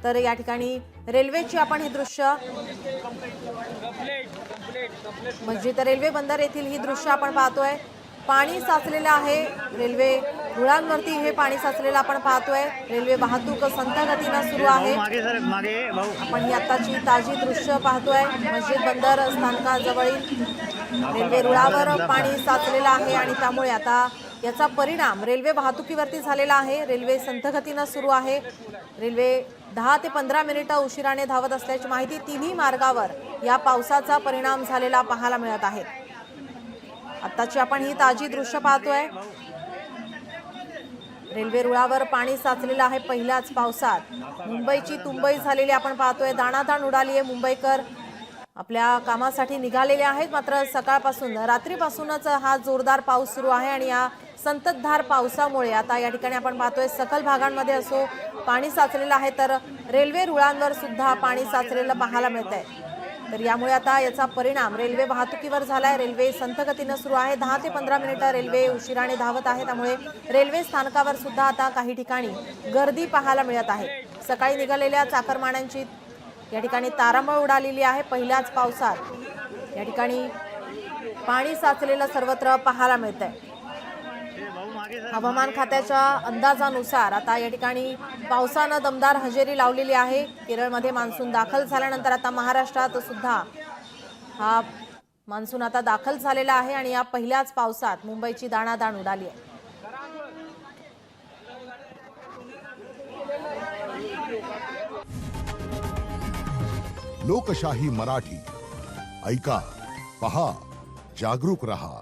तर या ठिकाणी रेल्वेची आपण ही दृश्य मस्जिद रेल्वे बंदर येथील ही दृश्य आपण पाहतोय। पाणी साचलेलं आहे, रेल्वे रुळांवरती हे पाणी साचलेलं आपण पाहतोय। रेल्वे वाहतूक संथ गतीने सुरू आहे। आपण ही आताची ताजी दृश्य पाहतोय मस्जिद बंदर स्थानकाजवळील रेल्वे रुळावर पाणी साचलेलं आहे आणि त्यामुळे आता याचा परिणाम रेल्वे वाहतुकीवरती झालेला आहे। रेल्वे संथ गतीने सुरू आहे। रेल्वे 10 ते 15 मिनिटे उशिराने धावत असल्याची माहिती तिन्ही मार्गावर या पावसाचा परिणाम झालेला पाहायला मिळत आहे। आताची आपण ही ताजी दृश्य पाहतोय। रेल्वे रुळावर पाणी साचलेलं आहे पहिल्याच पावसात। मुंबईची तुंबई झालेली आपण पाहतोय, दाणादाण उडाली आहे। मुंबईकर आपल्या कामासाठी निघालेले आहेत, मात्र सकाळपासून रात्रीपासूनच हा जोरदार पाऊस सुरू आहे आणि या संततधार पावसामुळे आता या ठिकाणी आपण पाहतोय सखल भागांमध्ये असो पाणी साचलेलं आहे, तर रेल्वे रुळांवर सुद्धा पाणी साचलेलं पाहायला मिळतंय। तर यामुळे आता याचा परिणाम रेल्वे वाहतुकीवर झालाय। रेल्वे संथ गतीने सुरू आहे। 10 ते 15 मिनिटे रेल्वे उशिराने धावत आहे, त्यामुळे रेल्वे स्थानकावर सुद्धा आता काही ठिकाणी गर्दी पाहायला मिळत आहे। सकाळी निघालेल्या चाकरमान्यांची या ठिकाणी तारांबळ उडालेली आहे। पहिल्याच पावसात या ठिकाणी पाणी साचलेलं सर्वत्र पाहायला मिळतंय। हवामान खात्याच्या अंदाजानुसार आता या ठिकाणी पावसाने दमदार हजेरी लावलेली आहे। केरळमध्ये मान्सून दाखल झाल्यानंतर आता महाराष्ट्रात सुद्धा हा मान्सून आता दाखल झालेला आहे आणि या पहिल्याच पावसात मुंबईची दाणादाण उडाली आहे। लोकशाही मराठी ऐका, पहा, जागरूक रहा।